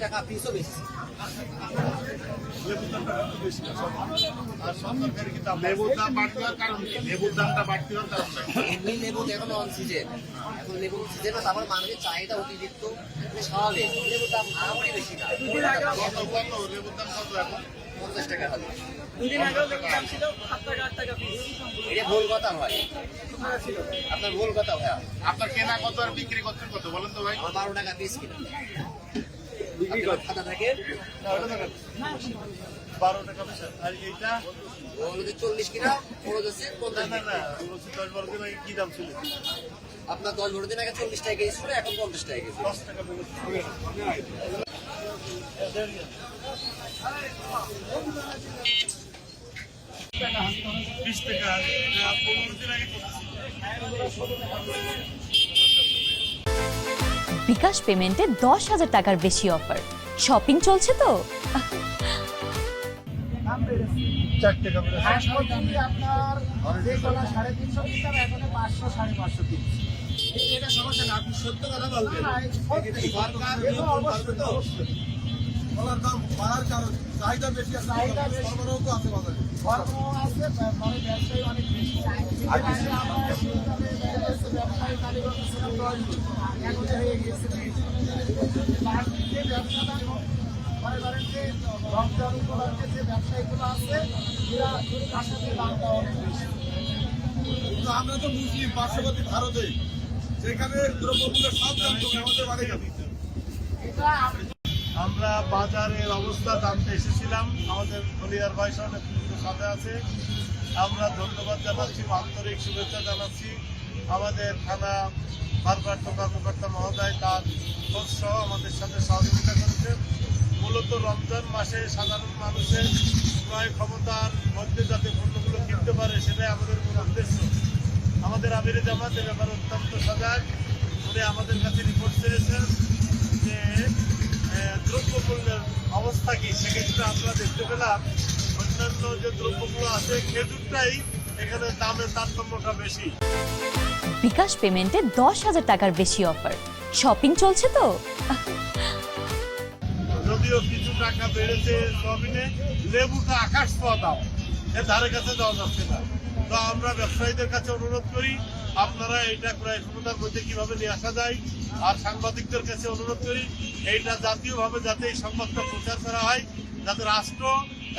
টাকা পিসও বেশি। লেবুর দাম বাড়তি হওয়ার কারণ কি? লেবুর দামটা বাড়তি হওয়ার কারণ এমনি লেবু এখন অন সিজন, এখন লেবুর সিজন, তারপর মানুষের চাহিদা অতিরিক্ত স্বাভাবিক। লেবুর দাম আহামরি বেশি না। লেবুর দাম কত এখন? 50 টাকা হাতে। দুদিন আগেও লেবুর দাম ছিল 7 টাকা 8 টাকা পিস। এটা ভুল কথা হয়, আপনার ভুল কথা ভাইয়া। আপনার কেনা কত আর বিক্রি করছেন কত বলেন তো ভাই? 12 টাকা পিস কিনা বিক্রি কর খাতা থাকে 12 টাকা পিস। আর এইটা ওগুলো 40 কিনা পড়ে যাচ্ছে 50 না টাকা। 10-12 দিন আগে কি দাম ছিল? আপনার 10-12 দিন আগে 40 টাকা কেজি ছিল, এখন 50 টাকা কেজি। 10 টাকা বেড়েছে। 20 টাকা 15 দিন আগে বিকাশ পেমেন্টে 10,000 টাকার বেশি অফার। শপিং চলছে তো? 4 টাকা বেড়েছে। আপনার যে কলা 350 কিনতাম এখন 500 550 কিনছি। এটা সমস্যা না, আপনি সত্য কথা বলবেন। কলার দাম বাড়ার কারণ চাহিদা বেশি আছে, সরবরাহ তো আছে বাজারে। ধর্ম আছে, মানে ব্যবসায়ী অনেক বেশি। আগে আমার ব্যবসায়ী কারিগর ছিলাম 10 জন, এখন হয়ে গিয়েছে 20 জন। যে ব্যবসাটা মনে করেন যে রমজান উপলক্ষে যে ব্যবসায়ীগুলো আছে, এরা তার সাথে দামটা অনেক বেশি। কিন্তু আমরা তো মুসলিম পার্শ্ববর্তী ভারতে, যেখানে দ্রব্যমূল্যের সব দাম কমে আমাদের বাড়ে যাবে। এটা আমরা বাজারের অবস্থা জানতে এসেছিলাম। আমাদের হলিয়ার ভাই সাথে আছে, আমরা ধন্যবাদ জানাচ্ছি, আন্তরিক শুভেচ্ছা জানাচ্ছি। আমাদের থানা ভারপ্রাপ্ত কর্মকর্তা মহোদয় তার খোঁজ সহ আমাদের সাথে সহযোগিতা করেছেন। মূলত রমজান মাসে সাধারণ মানুষের ক্রয় ক্ষমতার মধ্যে যাতে পণ্যগুলো কিনতে পারে, সেটাই আমাদের মূল উদ্দেশ্য। আমাদের আমিরে জামাত এ ব্যাপারে অত্যন্ত সজাগ। উনি আমাদের কাছে রিপোর্ট চেয়েছেন যে দ্রব্যমূল্যের অবস্থা কি। সেক্ষেত্রে আমরা দেখতে পেলাম অন্যান্য যে দ্রব্যগুলো আছে, খেজুরটাই এখানে দামের তারতম্যটা বেশি। বিকাশ পেমেন্টে 10,000 টাকার বেশি অফার। শপিং চলছে তো? যদিও কিছু টাকা বেড়েছে সয়াবিনে, লেবুটা আকাশ ছোঁয়া দাম, এর ধারে কাছে যাওয়া যাচ্ছে না। তো আমরা ব্যবসায়ীদের কাছে অনুরোধ করি, আপনারা এইটা ক্রয় ক্ষমতার মধ্যে কিভাবে নিয়ে আসা যায়। আর সাংবাদিকদের কাছে অনুরোধ করি, এইটা জাতীয়ভাবে যাতে এই সংবাদটা প্রচার করা হয়, যাতে রাষ্ট্র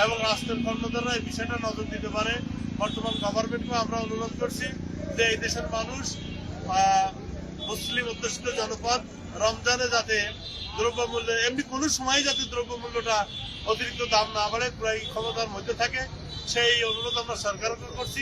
এবং রাষ্ট্রের কর্মকর্তারা এই বিষয়টা নজর দিতে পারে। বর্তমান গভর্নমেন্টকে আমরা অনুরোধ করছি যে এই দেশের মানুষ, মুসলিম অধ্যুষিত জনপদ, রমজানে যাতে দ্রব্যমূল্য এমনি কোনো সময় যাতে দ্রব্যমূল্যটা অতিরিক্ত দাম না বাড়ে, ক্রয় ক্ষমতার মধ্যে থাকে, সেই অনুরোধ আমরা সরকারকে করছি।